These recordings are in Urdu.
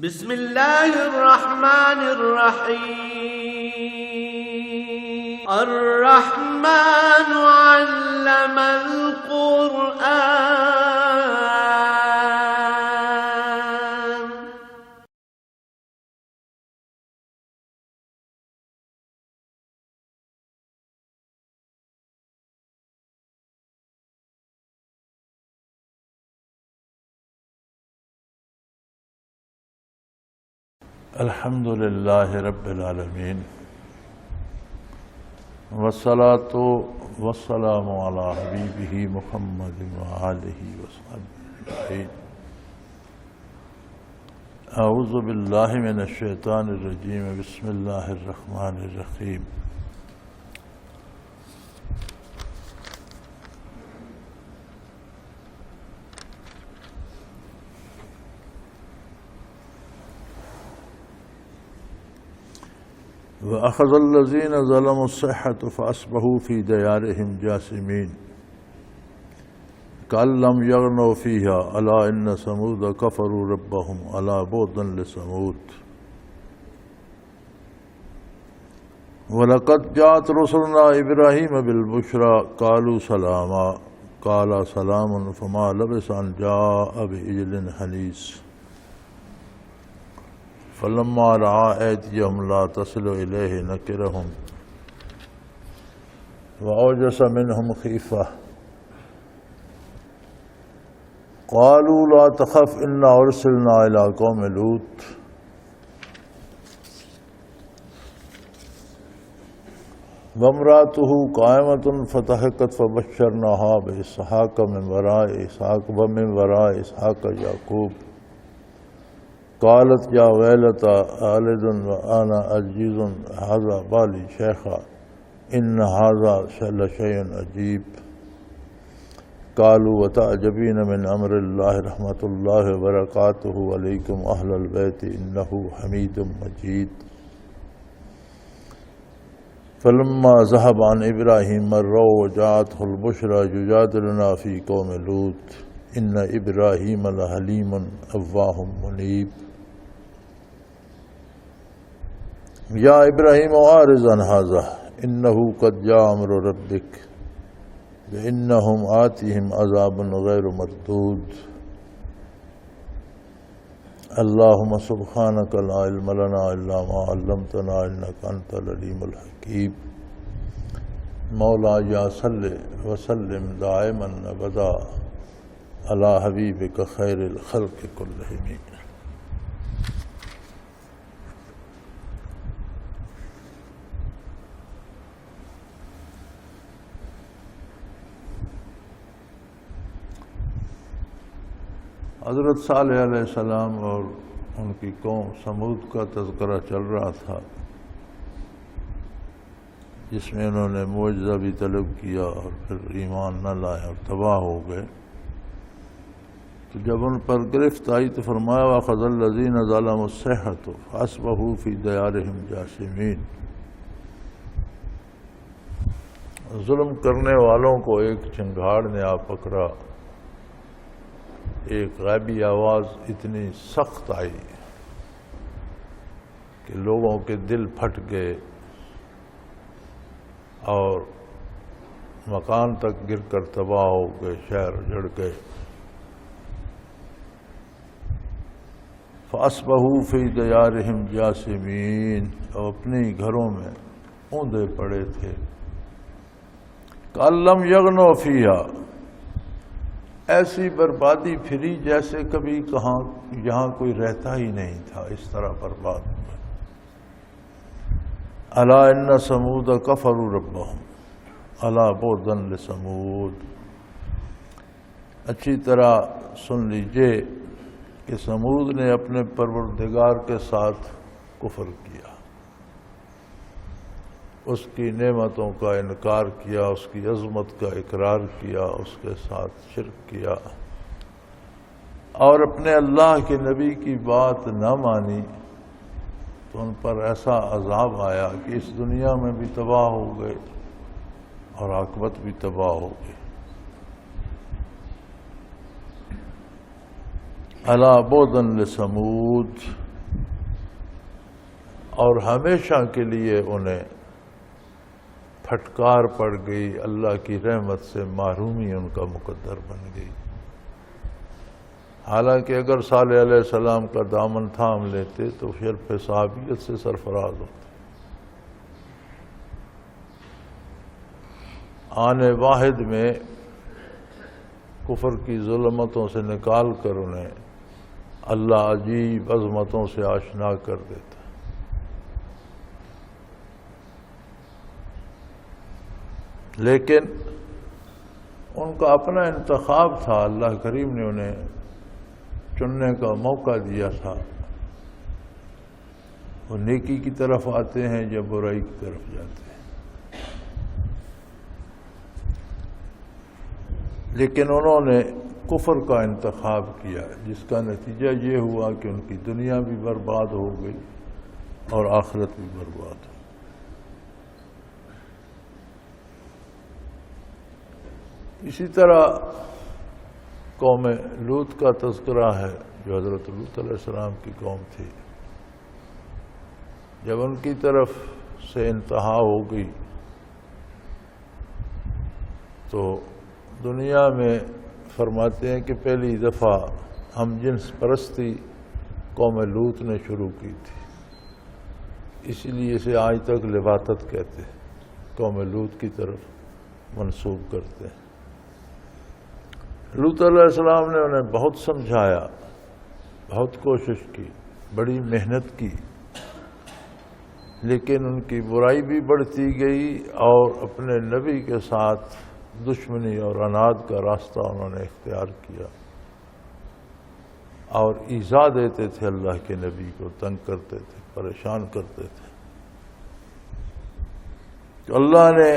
بسم اللہ الرحمن الرحیم الرحمن علم القرآن الحمد للہ رب العالمین والصلاة والسلام علی حبیبہ محمد وآلہ وصحبہ اجمعین۔ اعوذ باللہ من الشیطان الرجیم، بسم اللہ الرحمن الرحیم۔ وَأَخَذَ الَّذِينَ ظَلَمُوا الصَّيْحَةُ فَأَصْبَحُوا فِي دِيَارِهِمْ جَاثِمِينَ كَأَن لَّمْ يَغْنَوْا فِيهَا أَلَا إِنَّ ثَمُودَ كَفَرُوا رَبَّهُمْ أَلَا بُعْدًا لِّثَمُودَ وَلَقَدْ جَاءَتْ رُسُلُنَا إِبْرَاهِيمَ بِالْبُشْرَىٰ قَالُوا سَلَامًا قَالَ سَلَامٌ فَمَا لَبِثَ أَن جَاءَ بِعِجْلٍ حَنِيذٍ فلما رأى أيديهم لا تصل إليه نكرهم وأوجس منهم خيفة قالوا لا تخف إنا أرسلنا إلى قوم لوط وامرأته قائمة فضحكت فبشرناها بإسحاق من وراء إسحاق ومن وراء إسحاق يعقوب قالت یا ویلتا آلد وآنا عجیز هذا بالی شیخا ان هذا لشیء عجیب قالوا وتعجبین من امر اللہ رحمت اللہ وبرکاتہ علیکم اہل البیت انہ حمید مجید فلما ذهب عن ابراہیم مروا وجاءته البشرى یجادلنا فی قوم لوط ان ابراہیم لحلیم اواہ منیب یا ابراہیم اعرض عن ھذا انہ قد جاء امر ربک وانہم آتیہم عذاب غیر مردود اللہم سبحانک لا علم لنا الا ما علمتنا انک انت العلیم الحکیم مولا یا صلی وسلم دائما ابدا علی حبیبک خیر الخلق کلہم۔ حضرت صالح علیہ السلام اور ان کی قوم سمود کا تذکرہ چل رہا تھا، جس میں انہوں نے معجزہ بھی طلب کیا اور پھر ایمان نہ لائے اور تباہ ہو گئے۔ تو جب ان پر گرفت آئی تو فرمایا وَأَخَذَ الَّذِينَ ظَلَمُوا الصَّيْحَةُ فَأَصْبَحُوا فِي دِيَارِهِمْ جَاثِمِينَ۔ ظلم کرنے والوں کو ایک چنگھاڑ نے آ پکڑا، ایک غیبی آواز اتنی سخت آئی کہ لوگوں کے دل پھٹ گئے اور مکان تک گر کر تباہ ہو گئے، شہر اجڑ گئے۔ فَأَصْبَحُوا فِي دِيَارِهِمْ جَاثِمِينَ، اور اپنے ہی گھروں میں اوندے پڑے تھے۔ كَأَن لَّمْ يَغْنَوْا فِيهَا، ایسی بربادی پھری جیسے کبھی یہاں کوئی رہتا ہی نہیں تھا، اس طرح برباد ہوئے۔ الا ان ثمود کفروا ربهم الا بعدا لثمود، اچھی طرح سن لیجئے کہ سمود نے اپنے پروردگار کے ساتھ کفر کیا، اس کی نعمتوں کا انکار کیا، اس کی عظمت کا اقرار کیا، اس کے ساتھ شرک کیا اور اپنے اللہ کے نبی کی بات نہ مانی، تو ان پر ایسا عذاب آیا کہ اس دنیا میں بھی تباہ ہو گئے اور عاقبت بھی تباہ ہو گئی۔ الا بعدا لثمود، اور ہمیشہ کے لیے انہیں پھٹکار پڑ گئی، اللہ کی رحمت سے محرومی ان کا مقدر بن گئی۔ حالانکہ اگر صالح علیہ السلام کا دامن تھام لیتے تو شرف صحابیت سے سرفراز ہوتے۔ آنے واحد میں کفر کی ظلمتوں سے نکال کر انہیں اللہ عجیب عظمتوں سے آشنا کر دیتا۔ لیکن ان کا اپنا انتخاب تھا، اللہ کریم نے انہیں چننے کا موقع دیا تھا۔ وہ نیکی کی طرف آتے ہیں یا برائی کی طرف جاتے ہیں، لیکن انہوں نے کفر کا انتخاب کیا، جس کا نتیجہ یہ ہوا کہ ان کی دنیا بھی برباد ہو گئی اور آخرت بھی برباد ہو۔ اسی طرح قوم لوط کا تذکرہ ہے، جو حضرت لوط علیہ السلام کی قوم تھی۔ جب ان کی طرف سے انتہا ہو گئی تو دنیا میں فرماتے ہیں کہ پہلی دفعہ ہم جنس پرستی قوم لوط نے شروع کی تھی، اسی لیے اسے آج تک لواطت کہتے ہیں، قوم لوط کی طرف منسوب کرتے ہیں۔ لوط علیہ السلام نے انہیں بہت سمجھایا، بہت کوشش کی، بڑی محنت کی، لیکن ان کی برائی بھی بڑھتی گئی اور اپنے نبی کے ساتھ دشمنی اور عناد کا راستہ انہوں نے اختیار کیا اور ایذا دیتے تھے، اللہ کے نبی کو تنگ کرتے تھے، پریشان کرتے تھے۔ تو اللہ نے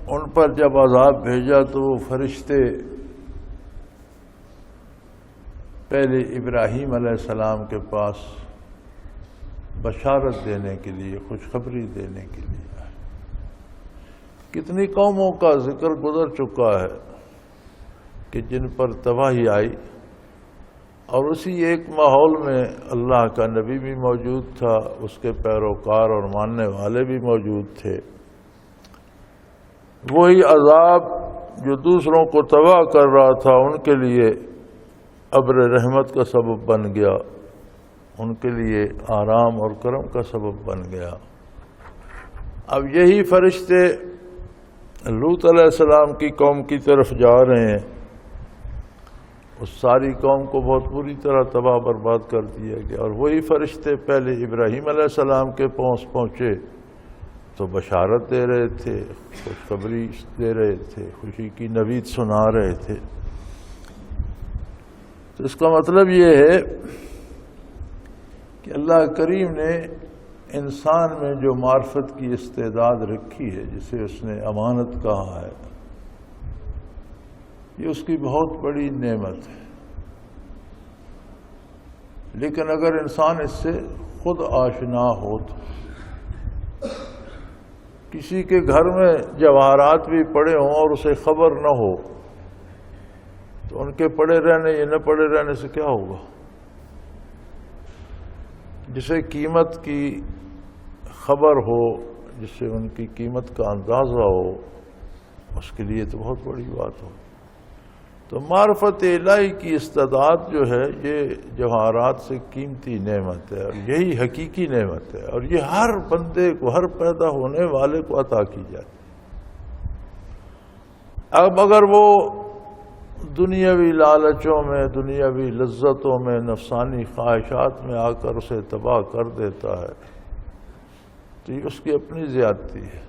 ان پر جب عذاب بھیجا تو وہ فرشتے پہلے ابراہیم علیہ السلام کے پاس بشارت دینے کے لیے، خوشخبری دینے کے لیے آئے۔ کتنی قوموں کا ذکر گزر چکا ہے کہ جن پر تباہی آئی، اور اسی ایک ماحول میں اللہ کا نبی بھی موجود تھا، اس کے پیروکار اور ماننے والے بھی موجود تھے۔ وہی عذاب جو دوسروں کو تباہ کر رہا تھا ان کے لیے ابر رحمت کا سبب بن گیا، ان کے لیے آرام اور کرم کا سبب بن گیا۔ اب یہی فرشتے لوط علیہ السلام کی قوم کی طرف جا رہے ہیں، اس ساری قوم کو بہت بری طرح تباہ برباد کر دیا گیا، اور وہی فرشتے پہلے ابراہیم علیہ السلام کے پاس پہنچے تو بشارت دے رہے تھے، خوشخبری دے رہے تھے، خوشی کی نوید سنا رہے تھے۔ تو اس کا مطلب یہ ہے کہ اللہ کریم نے انسان میں جو معرفت کی استعداد رکھی ہے، جسے اس نے امانت کہا ہے، یہ اس کی بہت بڑی نعمت ہے۔ لیکن اگر انسان اس سے خود آشنا ہو تو کسی کے گھر میں جواہرات بھی پڑے ہوں اور اسے خبر نہ ہو تو ان کے پڑے رہنے یا نہ پڑے رہنے سے کیا ہوگا؟ جسے قیمت کی خبر ہو، جس سے ان کی قیمت کا اندازہ ہو، اس کے لیے تو بہت بڑی بات ہو۔ تو معرفت الہی کی استعداد جو ہے یہ جواہرات سے قیمتی نعمت ہے، اور یہی حقیقی نعمت ہے، اور یہ ہر بندے کو، ہر پیدا ہونے والے کو عطا کی جاتی ہے۔ اب اگر وہ دنیاوی لالچوں میں، دنیاوی لذتوں میں، نفسانی خواہشات میں آ کر اسے تباہ کر دیتا ہے تو یہ اس کی اپنی زیادتی ہے۔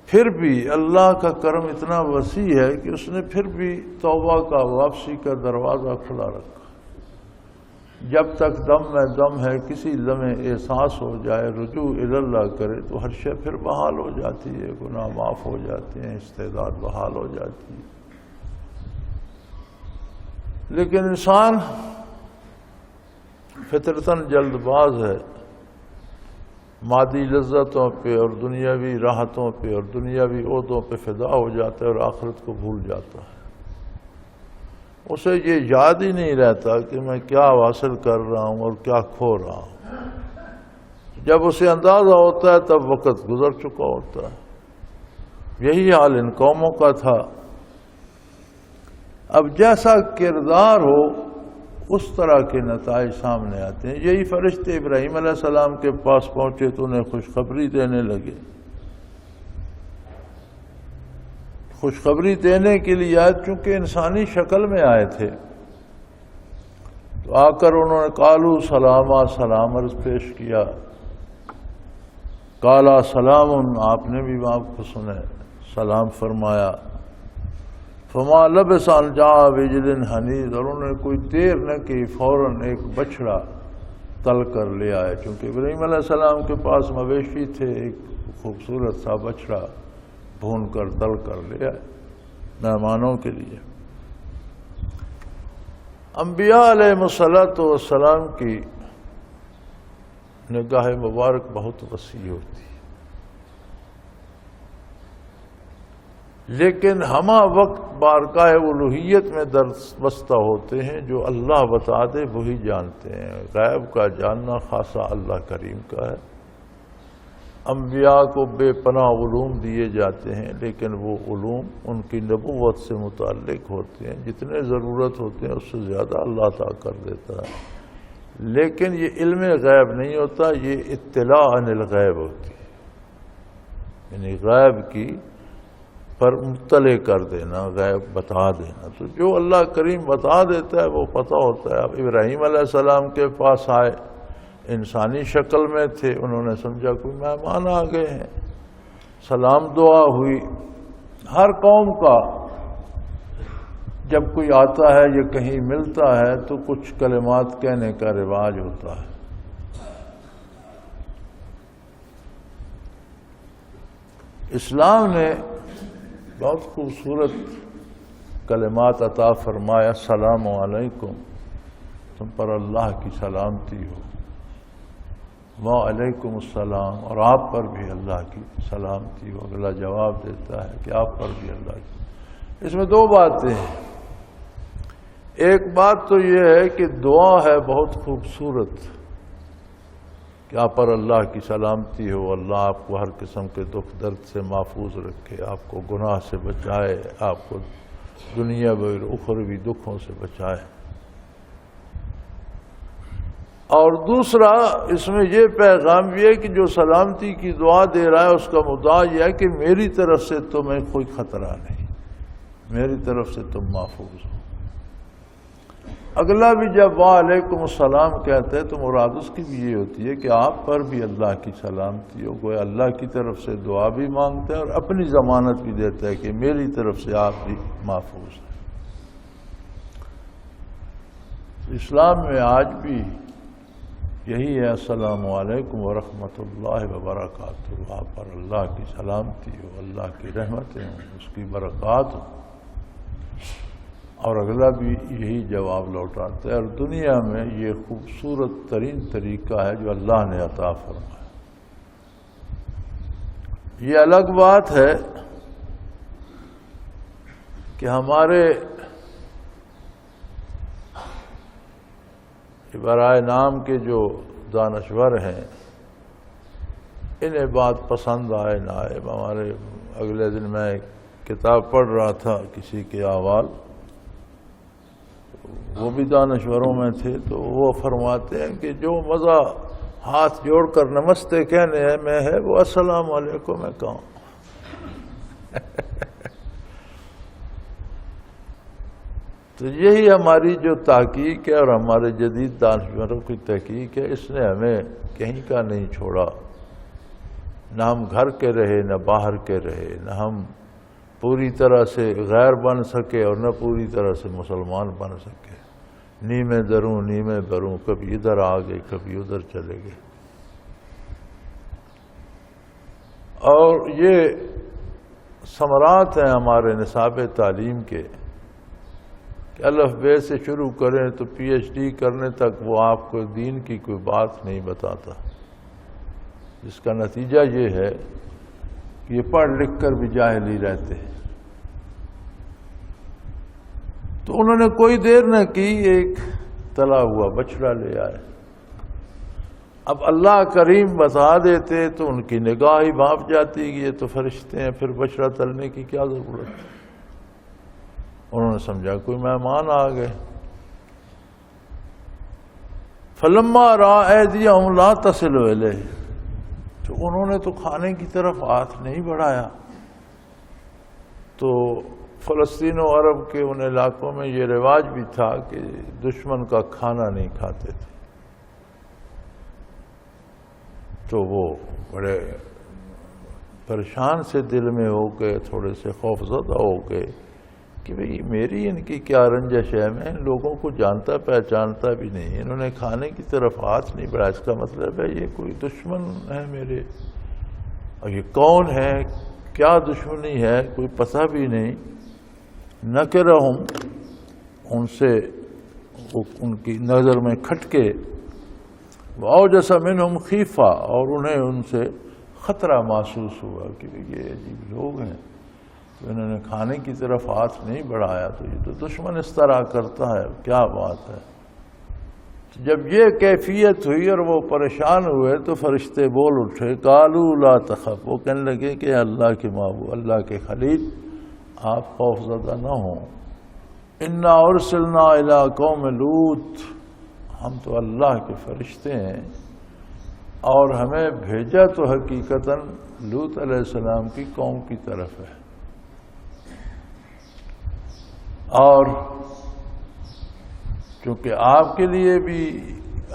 پھر بھی اللہ کا کرم اتنا وسیع ہے کہ اس نے پھر بھی توبہ کا، واپسی کا دروازہ کھلا رکھا۔ جب تک دم میں دم ہے، کسی لمحے احساس ہو جائے، رجوع اللہ کرے تو ہر شے پھر بحال ہو جاتی ہے، گناہ معاف ہو جاتے ہیں، استعداد بحال ہو جاتی ہے۔ لیکن انسان فطرتاً جلد باز ہے، مادی لذتوں پہ اور دنیاوی راحتوں پہ اور دنیاوی عہدوں پہ فدا ہو جاتا ہے اور آخرت کو بھول جاتا ہے۔ اسے یہ یاد ہی نہیں رہتا کہ میں کیا حاصل کر رہا ہوں اور کیا کھو رہا ہوں۔ جب اسے اندازہ ہوتا ہے تب وقت گزر چکا ہوتا ہے۔ یہی حال ان قوموں کا تھا۔ اب جیسا کردار ہو اس طرح کے نتائج سامنے آتے ہیں۔ یہی فرشتے ابراہیم علیہ السلام کے پاس پہنچے تو انہیں خوشخبری دینے لگے۔ خوشخبری دینے کے لیے آئے، چونکہ انسانی شکل میں آئے تھے، تو آ کر انہوں نے قالوا سلاما، سلام عرض پیش کیا۔ قالا سلام، آپ نے بھی آپ کو سنے سلام فرمایا۔ فما لبث ان جاء بعجل حنیذ، اور انہوں نے کوئی دیر نہ کی، فوراً ایک بچڑا تل کر لے آئے۔ چونکہ ابراہیم علیہ السلام کے پاس مویشی تھے، ایک خوبصورت سا بچڑا بھون کر تل کر لے آئے مہمانوں کے لیے۔ انبیاء علیہ السلام کی نگاہ مبارک بہت وسیع ہوتی، لیکن ہمہ وقت بارگاہ الوہیت میں دستبستہ ہوتے ہیں۔ جو اللہ بتا دے وہی جانتے ہیں۔ غیب کا جاننا خاصہ اللہ کریم کا ہے۔ انبیاء کو بے پناہ علوم دیے جاتے ہیں، لیکن وہ علوم ان کی نبوت سے متعلق ہوتے ہیں۔ جتنے ضرورت ہوتے ہیں اس سے زیادہ اللہ تعالیٰ کر دیتا ہے، لیکن یہ علم غیب نہیں ہوتا، یہ اطلاع عن الغیب ہوتی ہے، یعنی غیب کی پر مطلع کر دینا، غیب بتا دینا۔ تو جو اللہ کریم بتا دیتا ہے وہ پتہ ہوتا ہے۔ اب ابراہیم علیہ السلام کے پاس آئے، انسانی شکل میں تھے، انہوں نے سمجھا کوئی مہمان آ گئے ہیں، سلام دعا ہوئی۔ ہر قوم کا جب کوئی آتا ہے یا کہیں ملتا ہے تو کچھ کلمات کہنے کا رواج ہوتا ہے۔ اسلام نے بہت خوبصورت کلمات عطا فرمایا۔ السلام علیکم، تم پر اللہ کی سلامتی ہو۔ وعلیکم السلام، اور آپ پر بھی اللہ کی سلامتی ہو۔ اگلا جواب دیتا ہے کہ آپ پر بھی اللہ کی۔ اس میں دو باتیں ہیں۔ ایک بات تو یہ ہے کہ دعا ہے بہت خوبصورت کہ آپ پر اللہ کی سلامتی ہو، اللہ آپ کو ہر قسم کے دکھ درد سے محفوظ رکھے، آپ کو گناہ سے بچائے، آپ کو دنیا و اخروی دکھوں سے بچائے۔ اور دوسرا اس میں یہ پیغام بھی ہے کہ جو سلامتی کی دعا دے رہا ہے اس کا مدعا یہ ہے کہ میری طرف سے تمہیں کوئی خطرہ نہیں، میری طرف سے تم محفوظ ہو۔ اگلا بھی جب وعلیکم السلام کہتے ہیں تو مراد اس کی بھی یہ ہوتی ہے کہ آپ پر بھی اللہ کی سلامتی ہو۔ کوئی اللہ کی طرف سے دعا بھی مانگتا ہے اور اپنی ضمانت بھی دیتا ہے کہ میری طرف سے آپ بھی محفوظ ہیں۔ اسلام میں آج بھی یہی ہے، السلام علیکم ورحمۃ اللہ وبرکاتہ، آپ پر اللہ کی سلامتی ہو، اللہ کی رحمتیں ہوں، اس کی برکات ہوں۔ اور اگلا بھی یہی جواب لوٹاتا ہے۔ اور دنیا میں یہ خوبصورت ترین طریقہ ہے جو اللہ نے عطا فرمایا۔ یہ الگ بات ہے کہ ہمارے برائے نام کے جو دانشور ہیں انہیں بات پسند آئے نہ آئے۔ ہمارے اگلے دن میں ایک کتاب پڑھ رہا تھا کسی کے احوال، وہ بھی دانشوروں میں تھے، تو وہ فرماتے ہیں کہ جو مزہ ہاتھ جوڑ کر نمستے کہنے میں ہے وہ السلام علیکم میں کہوں۔ تو یہی ہماری جو تحقیق ہے اور ہمارے جدید دانشوروں کی تحقیق ہے، اس نے ہمیں کہیں کا نہیں چھوڑا۔ نہ ہم گھر کے رہے نہ باہر کے رہے، نہ ہم پوری طرح سے غیر بن سکے اور نہ پوری طرح سے مسلمان بن سکے۔ نیمے دروں نیمے بروں، کبھی ادھر آ گئے کبھی ادھر چلے گئے۔ اور یہ ثمرات ہیں ہمارے نصاب تعلیم کے کہ الف بے سے شروع کریں تو پی ایچ ڈی کرنے تک وہ آپ کو دین کی کوئی بات نہیں بتاتا، جس کا نتیجہ یہ ہے کہ یہ پڑھ لکھ کر بھی جاہل ہی رہتے ہیں۔ تو انہوں نے کوئی دیر نہ کی، ایک تلا ہوا بچڑا لے آئے اب اللہ کریم بتا دیتے تو ان کی نگاہ ہی بھانپ جاتی کہ یہ تو فرشتے ہیں، پھر بشرا تلنے کی کیا ضرورت ہے؟ انہوں نے سمجھا کوئی مہمان آ گئے۔ فلما رأى أيديهم لا تصل إليه، تو انہوں نے تو کھانے کی طرف ہاتھ نہیں بڑھایا۔ تو فلسطین و عرب کے ان علاقوں میں یہ رواج بھی تھا کہ دشمن کا کھانا نہیں کھاتے تھے، تو وہ بڑے پریشان سے دل میں ہو کے، تھوڑے سے خوفزدہ ہو کے کہ بھئی میری ان کی کیا رنجش ہے، میں ان لوگوں کو جانتا پہچانتا بھی نہیں، انہوں نے کھانے کی طرف ہاتھ نہیں بڑھایا، اس کا مطلب ہے یہ کوئی دشمن ہے میرے، اور یہ کون ہے، کیا دشمنی ہے، کوئی پتہ بھی نہیں۔ نکرہم، ان سے ان کی نظر میں کھٹکے، وَأَوْجَسَ مِنْهُمْ خِیفَةً، اور انہیں ان سے خطرہ محسوس ہوا کہ یہ عجیب لوگ ہیں، تو انہوں نے کھانے کی طرف ہاتھ نہیں بڑھایا، تو یہ تو دشمن اس طرح کرتا ہے، کیا بات ہے۔ جب یہ کیفیت ہوئی اور وہ پریشان ہوئے تو فرشتے بول اٹھے، قالوا لا تخف، وہ کہنے لگے کہ اللہ کے محبوب، اللہ کے خلیل، آپ خوف زدہ نہ ہوں، انا ارسلنا الی قوم لوط، ہم تو اللہ کے فرشتے ہیں اور ہمیں بھیجا تو حقیقتاً لوط علیہ السلام کی قوم کی طرف ہے، اور چونکہ آپ کے لیے بھی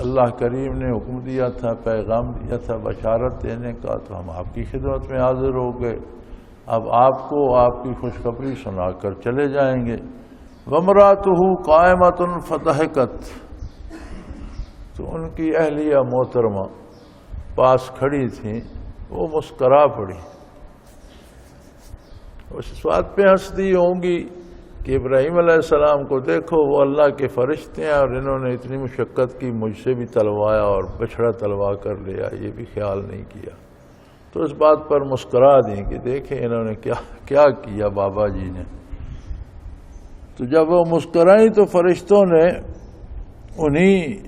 اللہ کریم نے حکم دیا تھا، پیغام دیا تھا بشارت دینے کا، تو ہم آپ کی خدمت میں حاضر ہو گئے، اب آپ کو آپ کی خوشخبری سنا کر چلے جائیں گے۔ وامرأتہ قائمۃ فضحکت، تو ان کی اہلیہ محترمہ پاس کھڑی تھیں، وہ مسکرا پڑی، اس بات پہ ہنس دی ہوں گی کہ ابراہیم علیہ السلام کو دیکھو، وہ اللہ کے فرشتے ہیں اور انہوں نے اتنی مشقت کی، مجھ سے بھی تلوایا اور بچھڑا تلوا کر لیا، یہ بھی خیال نہیں کیا، تو اس بات پر مسکرا دیں کہ دیکھیں انہوں نے کیا کیا بابا جی نے۔ تو جب وہ مسکرائی تو فرشتوں نے انہیں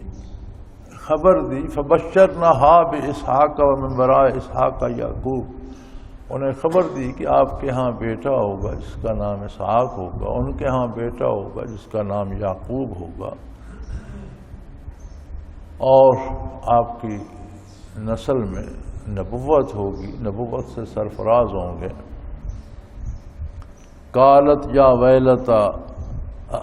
خبر دی، فبشرناها باسحاق ومن وراء اسحاق یعقوب، انہیں خبر دی کہ آپ کے ہاں بیٹا ہوگا جس کا نام اسحاق ہوگا، ان کے ہاں بیٹا ہوگا جس کا نام یعقوب ہوگا، اور آپ کی نسل میں نبوت ہوگی، نبوت سے سرفراز ہوں گے۔ قالت یا ویلتا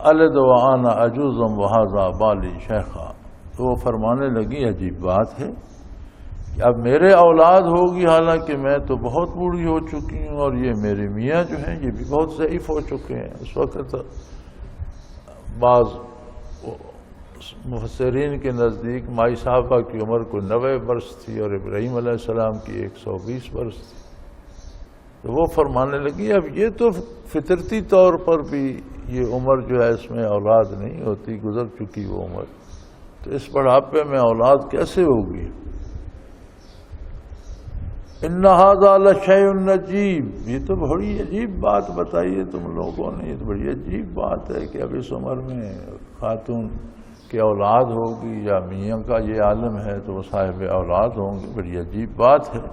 الد وانا عجوز وہذا بالی شیخا، تو وہ فرمانے لگی عجیب بات ہے کہ اب میرے اولاد ہوگی، حالانکہ میں تو بہت بوڑھی ہو چکی ہوں، اور یہ میرے میاں جو ہیں یہ بھی بہت ضعیف ہو چکے ہیں۔ اس وقت بعض مفسرین کے نزدیک مائی صاحبہ کی عمر کو 90 برس تھی اور ابراہیم علیہ السلام کی 120 برس تھی، تو وہ فرمانے لگی اب یہ تو فطرتی طور پر بھی یہ عمر جو ہے اس میں اولاد نہیں ہوتی، گزر چکی وہ عمر، تو اس بڑھاپے میں اولاد کیسے ہوگی؟ ان ھذا لشیء عجیب، یہ تو بڑی عجیب بات بتائی ہے تم لوگوں نے، یہ تو بڑی عجیب بات ہے کہ اب اس عمر میں خاتون کی اولاد ہوگی، یا میاں کا یہ عالم ہے تو وہ صاحب اولاد ہوں گے، بڑی عجیب بات ہے۔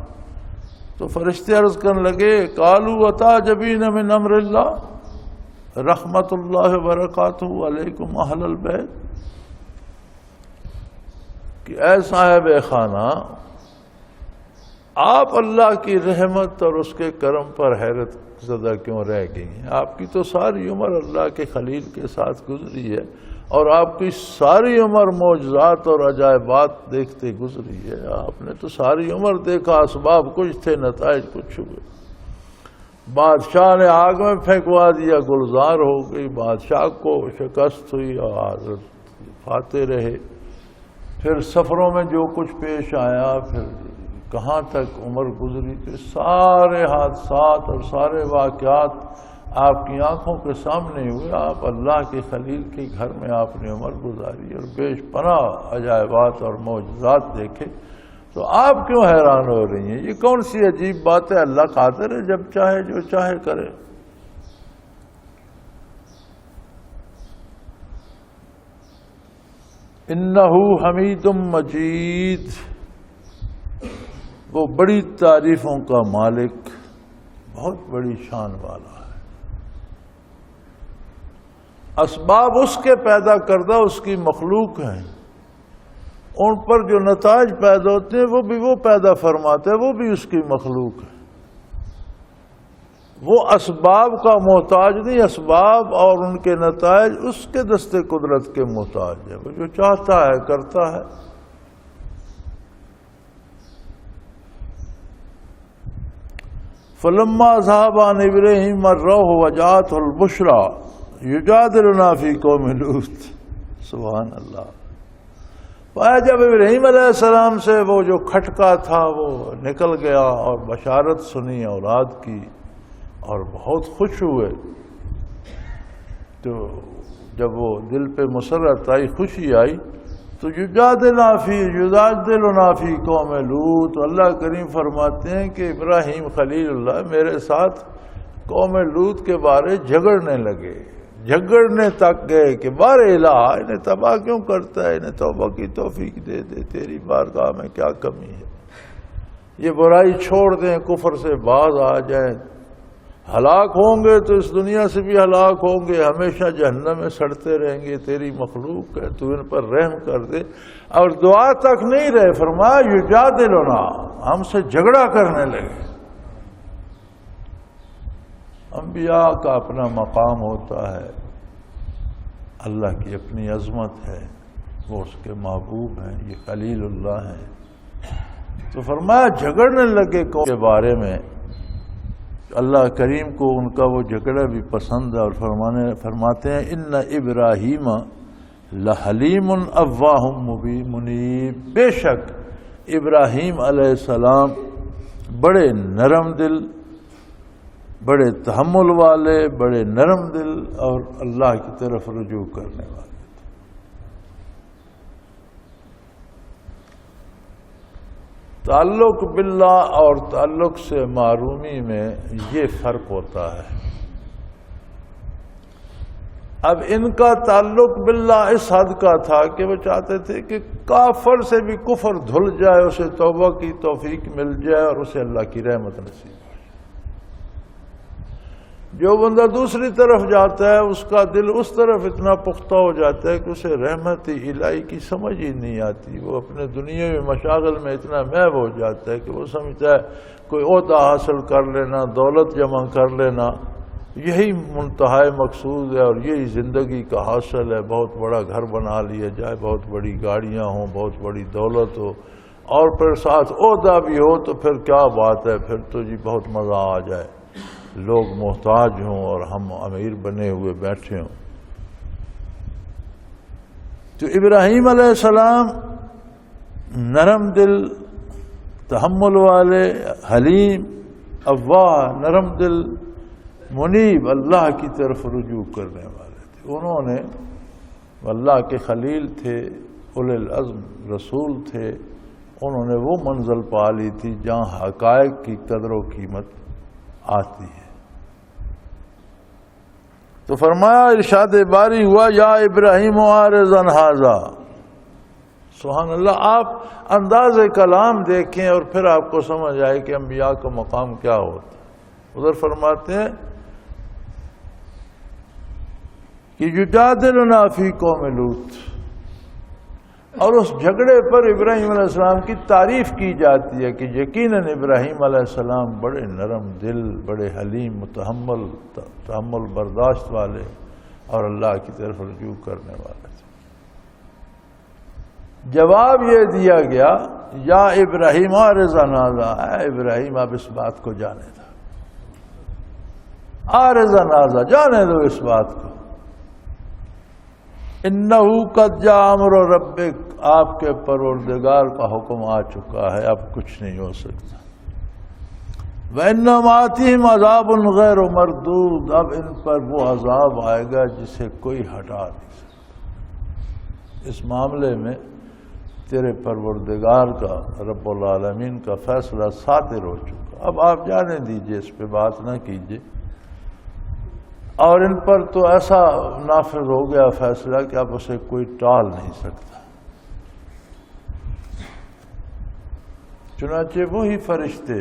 تو فرشتے عرض کرنے لگے قالوا اتعجبین من امر اللہ رحمت اللہ وبرکاتہ علیکم اہل البیت، کہ اے صاحب خانہ، آپ اللہ کی رحمت اور اس کے کرم پر حیرت زدہ کیوں رہ گئی ہیں؟ آپ کی تو ساری عمر اللہ کے خلیل کے ساتھ گزری ہے، اور آپ کی ساری عمر معجزات اور عجائبات دیکھتے گزری ہے، آپ نے تو ساری عمر دیکھا، اسباب کچھ تھے نتائج کچھ ہوئے، بادشاہ نے آگ میں پھینکوا دیا، گلزار ہو گئی، بادشاہ کو شکست ہوئی اور حضرت فاتح رہے، پھر سفروں میں جو کچھ پیش آیا، پھر کہاں تک عمر گزری، تو سارے حادثات اور سارے واقعات آپ کی آنکھوں کے سامنے ہوئے، آپ اللہ کے خلیل کے گھر میں آپ نے عمر گزاری اور بے پناہ عجائبات اور معجزات دیکھے، تو آپ کیوں حیران ہو رہی ہیں؟ یہ کون سی عجیب بات ہے؟ اللہ قادر ہے جب چاہے جو چاہے کرے۔ انہ حمید مجید، وہ بڑی تعریفوں کا مالک، بہت بڑی شان والا ہے۔ اسباب اس کے پیدا کردہ اس کی مخلوق ہیں، ان پر جو نتائج پیدا ہوتے ہیں وہ بھی وہ پیدا فرماتا ہے، وہ بھی اس کی مخلوق ہے۔ وہ اسباب کا محتاج نہیں، اسباب اور ان کے نتائج اس کے دست قدرت کے محتاج ہے۔ وہ جو چاہتا ہے کرتا ہے۔ فلما ذهب عن ابراہیم الروح وجاءته البشرى یجادلنا فی قوم لوط۔ سبحان اللہ۔ پایا جب ابراہیم علیہ السلام سے وہ جو کھٹکا تھا وہ نکل گیا اور بشارت سنی اولاد کی اور بہت خوش ہوئے، تو جب وہ دل پہ مسرت آئی، خوشی آئی، تو یجادلنا فی قوم لوط، اللہ کریم فرماتے ہیں کہ ابراہیم خلیل اللہ میرے ساتھ قوم لوط کے بارے جھگڑنے لگے، جھگڑنے تک گئے کہ بار الہ انہیں تباہ کیوں کرتا ہے، انہیں توبہ کی توفیق دے دے، تیری بارگاہ میں کیا کمی ہے، یہ برائی چھوڑ دیں، کفر سے باز آ جائیں، ہلاک ہوں گے تو اس دنیا سے بھی ہلاک ہوں گے، ہمیشہ جہنم میں سڑتے رہیں گے، تیری مخلوق ہے، تو ان پر رحم کر دے۔ اور دعا تک نہیں رہے، فرمایا یجادلنا، ہم سے جھگڑا کرنے لگے۔ انبیاء کا اپنا مقام ہوتا ہے، اللہ کی اپنی عظمت ہے، وہ اس کے محبوب ہیں، یہ خلیل اللہ ہیں۔ تو فرمایا جھگڑنے لگے قوم کے بارے میں، اللہ کریم کو ان کا وہ جھگڑا بھی پسند ہے، اور فرماتے ہیں ان ابراہیم لحلیم اواہ منیب، بے شک ابراہیم علیہ السلام بڑے نرم دل، بڑے تحمل والے، بڑے نرم دل اور اللہ کی طرف رجوع کرنے والے تھے۔ تعلق باللہ اور تعلق سے معرومی میں یہ فرق ہوتا ہے۔ اب ان کا تعلق باللہ اس حد کا تھا کہ وہ چاہتے تھے کہ کافر سے بھی کفر دھل جائے، اسے توبہ کی توفیق مل جائے اور اسے اللہ کی رحمت نصیب ہو۔ جو بندہ دوسری طرف جاتا ہے اس کا دل اس طرف اتنا پختہ ہو جاتا ہے کہ اسے رحمت الہی کی سمجھ ہی نہیں آتی، وہ اپنے دنیاوی مشاغل میں اتنا محو ہو جاتا ہے کہ وہ سمجھتا ہے کوئی عہدہ حاصل کر لینا، دولت جمع کر لینا، یہی منتہائی مقصود ہے اور یہی زندگی کا حاصل ہے، بہت بڑا گھر بنا لیا جائے، بہت بڑی گاڑیاں ہوں، بہت بڑی دولت ہو، اور پھر ساتھ عہدہ بھی ہو تو پھر کیا بات ہے، پھر تو جی بہت مزہ آ جائے، لوگ محتاج ہوں اور ہم امیر بنے ہوئے بیٹھے ہوں۔ تو ابراہیم علیہ السلام نرم دل، تحمل والے، حلیم، اواہ، نرم دل، منیب، اللہ کی طرف رجوع کرنے والے تھے۔ انہوں نے اللہ کے خلیل تھے، اولی العزم رسول تھے، انہوں نے وہ منزل پا لی تھی جہاں حقائق کی قدر و قیمت آتی ہے۔ تو فرمایا ارشاد باری ہوا یا ابراہیم عارض عن ھذا، سبحان اللہ۔ آپ انداز کلام دیکھیں اور پھر آپ کو سمجھ آئے کہ انبیاء کا مقام کیا ہوتا ہے۔ ادھر فرماتے ہیں کہ یجادلنا فی قوم لوط، اور اس جھگڑے پر ابراہیم علیہ السلام کی تعریف کی جاتی ہے کہ یقیناً ابراہیم علیہ السلام بڑے نرم دل، بڑے حلیم، تحمل برداشت والے اور اللہ کی طرف رجوع کرنے والے تھے۔ جواب یہ دیا گیا یا ابراہیم عارض عن ھذا، اے ابراہیم آپ اس بات کو جانے دو، عارض عن ھذا، جانے دو اس بات کو، انہو قد جاء امر ربک، آپ کے پروردگار کا حکم آ چکا ہے، اب کچھ نہیں ہو سکتا۔ وَإِنَّهُمْ آتِيهِمْ عَذَابٌ غَيْرُ مَرْدُودٌ، اب ان پر وہ عذاب آئے گا جسے کوئی ہٹا نہیں سکتا۔ اس معاملے میں تیرے پروردگار کا، رب العالمین کا فیصلہ صادر ہو چکا، اب آپ جانے دیجئے، اس پہ بات نہ کیجئے۔ اور ان پر تو ایسا نافذ ہو گیا فیصلہ کہ اب اسے کوئی ٹال نہیں سکتا۔ چنانچہ وہی فرشتے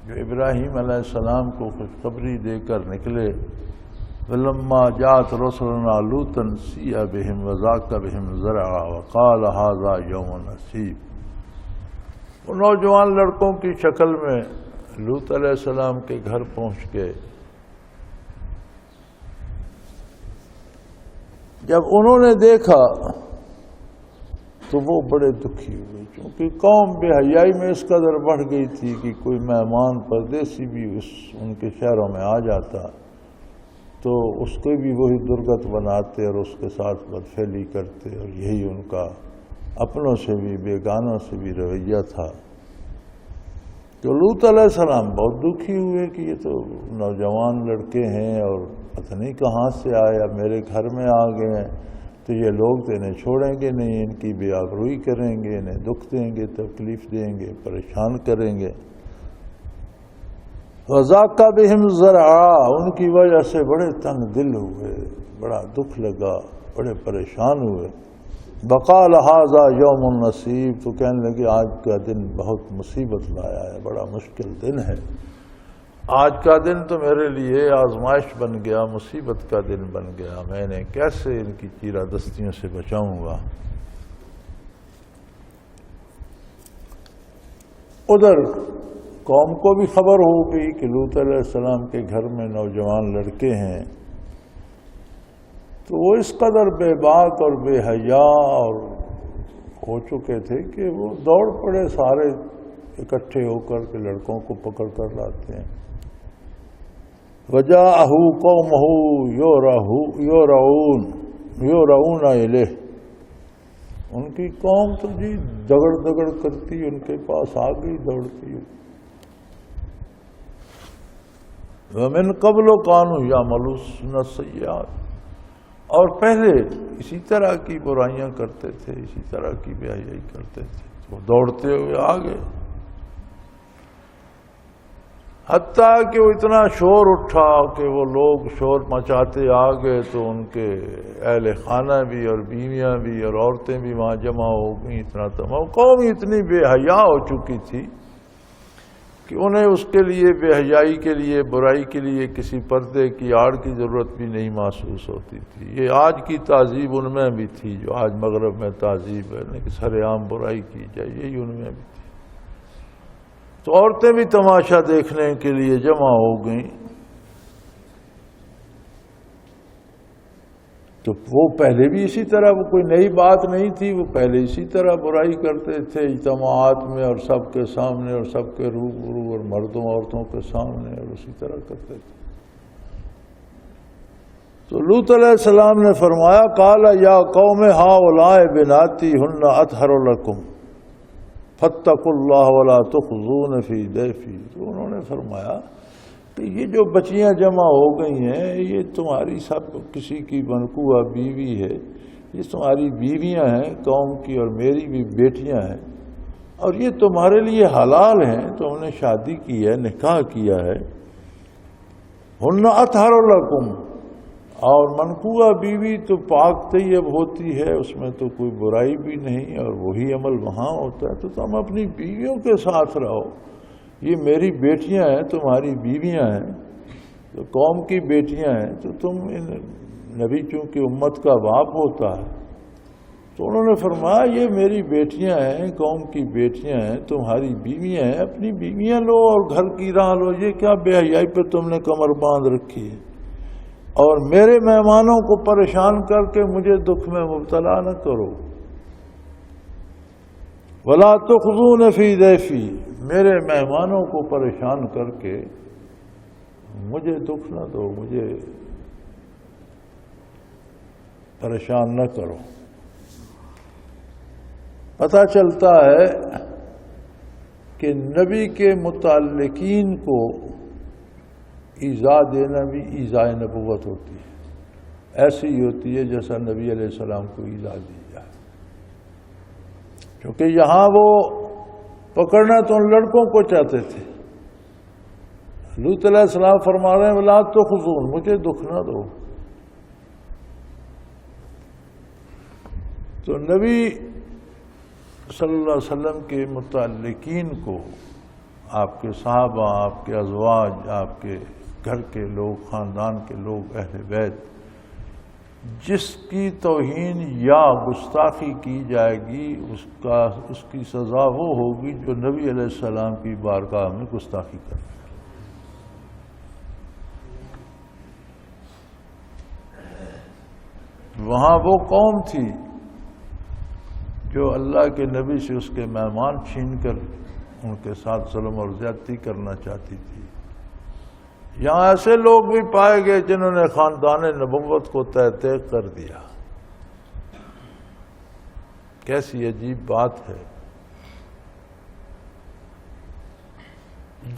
جو ابراہیم علیہ السلام کو خوشخبری دے کر نکلے، وَلَمَّا جَاءَتْ رُسُلُنَا لُوطًا سِیَّ بِهِمْ وَضَاقَ بِهِمْ ذَرْعًا وَقَالَ هَٰذَا يَوْمٌ عَسِیرٌ، وہ نوجوان لڑکوں کی شکل میں لوط علیہ السلام کے گھر پہنچ گئے۔ جب انہوں نے دیکھا تو وہ بڑے دکھی ہوئے، کیونکہ قوم بے حیائی میں اس قدر بڑھ گئی تھی کہ کوئی مہمان پردیسی بھی ان کے شہروں میں آ جاتا تو اس کو بھی وہی درگت بناتے اور اس کے ساتھ بدفعلی کرتے، اور یہی ان کا اپنوں سے بھی بیگانوں سے بھی رویہ تھا۔ تو لوط علیہ السلام بہت دکھی ہوئے کہ یہ تو نوجوان لڑکے ہیں اور پتہ نہیں کہاں سے آیا، میرے گھر میں آ گئے ہیں، تو یہ لوگ تو انہیں چھوڑیں گے نہیں، ان کی بے آبروئی کریں گے، انہیں دکھ دیں گے، تکلیف دیں گے، پریشان کریں گے۔ وَضَاقَ بِهِمْ ذَرْعًا، ان کی وجہ سے بڑے تنگ دل ہوئے، بڑا دکھ لگا، بڑے پریشان ہوئے۔ وَقَالَ هَٰذَا يَوْمٌ عَسِیرٌ، تو کہنے لگے آج کا دن بہت مصیبت لایا ہے، بڑا مشکل دن ہے، آج کا دن تو میرے لیے آزمائش بن گیا، مصیبت کا دن بن گیا، میں نے کیسے ان کی چیرہ دستیوں سے بچاؤں گا۔ ادھر قوم کو بھی خبر ہو گئی کہ لوط علیہ السلام کے گھر میں نوجوان لڑکے ہیں، تو وہ اس قدر بے باک اور بے حیا اور ہو چکے تھے کہ وہ دوڑ پڑے، سارے اکٹھے ہو کر کے لڑکوں کو پکڑ کر لاتے ہیں۔ وَجَاءَهُ قَوْمُهُ يُرَعُونَ إِلَيْهِ، ان کی قوم تو جی دگڑ دگڑ کرتی ان کے پاس آ گئی دوڑتی۔ وَمِن قَبْلُ كَانُوا يَعْمَلُونَ السَّيِّئَاتِ، اور پہلے اسی طرح کی برائیاں کرتے تھے، اسی طرح کی بے حیائی کرتے تھے، تو دوڑتے ہوئے آ گئے۔ حتیٰ کہ وہ اتنا شور اٹھا کہ وہ لوگ شور مچاتے آ گئے تو ان کے اہل خانہ بھی اور بیویاں بھی اور عورتیں بھی وہاں جمع ہو گئیں، اتنا تمام قوم اتنی بے حیا ہو چکی تھی کہ انہیں اس کے لیے بے حیائی کے لیے، برائی کے لیے کسی پردے کی آڑ کی ضرورت بھی نہیں محسوس ہوتی تھی۔ یہ آج کی تہذیب ان میں بھی تھی، جو آج مغرب میں تہذیب ہے کہ سر عام برائی کی جائے، یہی ان میں بھی تھی۔ تو عورتیں بھی تماشا دیکھنے کے لیے جمع ہو گئیں۔ تو وہ پہلے بھی اسی طرح، وہ کوئی نئی بات نہیں تھی، وہ پہلے اسی طرح برائی کرتے تھے اجتماعات میں اور سب کے سامنے اور سب کے روبرو اور مردوں عورتوں کے سامنے، اور اسی طرح کرتے تھے۔ تو لوط علیہ السلام نے فرمایا قال یا قوم ہؤلاء بناتی ہن اطہر لکم فاتقوا اللہ ولا تخزون فی ضیفی، تو انہوں نے فرمایا کہ یہ جو بچیاں جمع ہو گئی ہیں یہ تمہاری سب کسی کی منقوہ بیوی ہے، یہ تمہاری بیویاں ہیں قوم کی اور میری بھی بیٹیاں ہیں، اور یہ تمہارے لیے حلال ہیں، تم نے شادی کی ہے، نکاح کیا ہے۔ ہن اطہر لکم، اور منقوہ بیوی تو پاک طیب ہوتی ہے، اس میں تو کوئی برائی بھی نہیں، اور وہی عمل وہاں ہوتا ہے، تو تم اپنی بیویوں کے ساتھ رہو۔ یہ میری بیٹیاں ہیں، تمہاری بیویاں ہیں، تو قوم کی بیٹیاں ہیں، تو تم نبی چونکہ امت کا باپ ہوتا ہے، تو انہوں نے فرمایا یہ میری بیٹیاں ہیں، قوم کی بیٹیاں ہیں، تمہاری بیویاں ہیں، اپنی بیویاں لو اور گھر کی راہ لو، یہ کیا بے حیائی پہ تم نے کمر باندھ رکھی ہے، اور میرے مہمانوں کو پریشان کر کے مجھے دکھ میں مبتلا نہ کرو۔ وَلَا تُخْزُونَ فِي ضَيْفِي، میرے مہمانوں کو پریشان کر کے مجھے دکھ نہ دو، مجھے پریشان نہ کرو۔ پتہ چلتا ہے کہ نبی کے متعلقین کو ایذا دینا بھی ایذائے نبوت ہوتی ہے، ایسی ہی ہوتی ہے جیسا نبی علیہ السلام کو ایذا دی جائے، کیونکہ یہاں وہ پکڑنا تو ان لڑکوں کو چاہتے تھے۔ لوط علیہ السلام فرما رہے ہیں وَلَا تُخْزُونَ، مجھے دکھ نہ دو۔ تو نبی صلی اللہ علیہ وسلم کے متعلقین کو، آپ کے صحابہ، آپ کے ازواج، آپ کے گھر کے لوگ، خاندان کے لوگ، اہل بیت، جس کی توہین یا گستاخی کی جائے گی اس کی سزا وہ ہوگی جو نبی علیہ السلام کی بارگاہ میں گستاخی کرے۔ وہاں وہ قوم تھی جو اللہ کے نبی سے اس کے مہمان چھین کر ان کے ساتھ ظلم اور زیادتی کرنا چاہتی تھی۔ یہاں ایسے لوگ بھی پائے گئے جنہوں نے خاندان نبوت کو تہہ کر دیا۔ کیسی عجیب بات ہے۔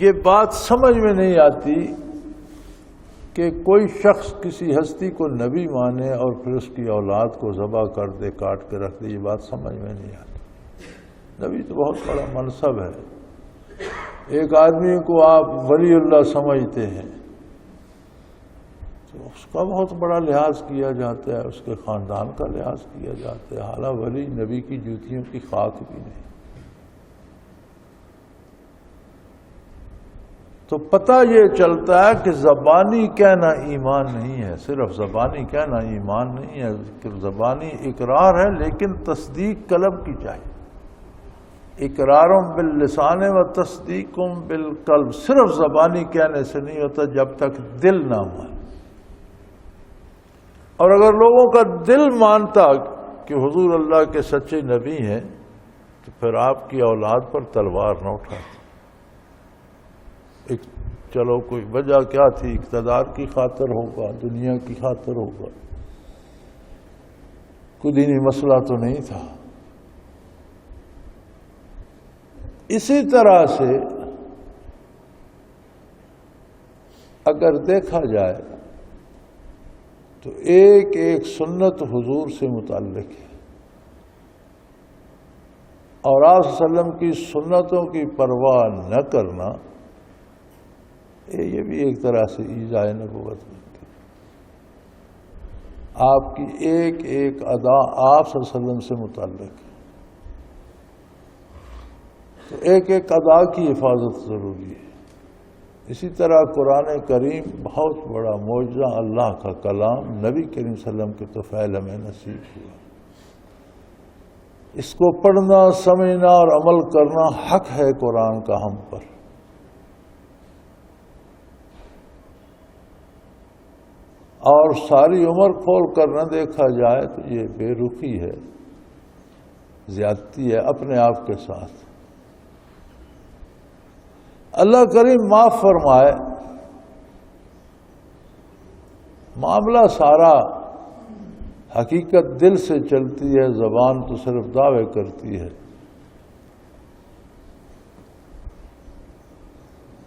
یہ بات سمجھ میں نہیں آتی کہ کوئی شخص کسی ہستی کو نبی مانے اور پھر اس کی اولاد کو ذبح کر دے، کاٹ کے رکھ دے۔ یہ بات سمجھ میں نہیں آتی۔ نبی تو بہت بڑا منصب ہے۔ ایک آدمی کو آپ ولی اللہ سمجھتے ہیں تو اس کا بہت بڑا لحاظ کیا جاتا ہے، اس کے خاندان کا لحاظ کیا جاتا ہے، حالانکہ ولی نبی کی جوتیوں کی خاک بھی نہیں۔ تو پتہ یہ چلتا ہے کہ زبانی کہنا ایمان نہیں ہے، صرف زبانی کہنا ایمان نہیں ہے، زبانی اقرار ہے لیکن تصدیق قلب کی چاہیے۔ اقرار باللسان و تصدیق بالقلب، صرف زبانی کہنے سے نہیں ہوتا جب تک دل نہ مانے۔ اور اگر لوگوں کا دل مانتا کہ حضور اللہ کے سچے نبی ہیں تو پھر آپ کی اولاد پر تلوار نہ اٹھاتے۔ چلو کوئی وجہ کیا تھی، اقتدار کی خاطر ہوگا، دنیا کی خاطر ہوگا، کوئی دینی مسئلہ تو نہیں تھا۔ اسی طرح سے اگر دیکھا جائے تو ایک ایک سنت حضور سے متعلق ہے، اور آپ صلی اللہ علیہ وسلم کی سنتوں کی پرواہ نہ کرنا یہ بھی ایک طرح سے ایذاء نبوت بنتی ہے۔ آپ کی ایک ایک ادا آپ صلی اللہ علیہ وسلم سے متعلق ہے، تو ایک ایک ادا کی حفاظت ضروری ہے۔ اسی طرح قرآن کریم بہت بڑا معجزہ، اللہ کا کلام، نبی کریم صلی اللہ علیہ وسلم کے طفیل ہمیں نصیب ہوا۔ اس کو پڑھنا، سمجھنا اور عمل کرنا حق ہے قرآن کا ہم پر۔ اور ساری عمر کھول کر نہ دیکھا جائے تو یہ بے رخی ہے، زیادتی ہے اپنے آپ کے ساتھ۔ اللہ کریم معاف فرمائے، معاملہ سارا حقیقت دل سے چلتی ہے، زبان تو صرف دعوے کرتی ہے۔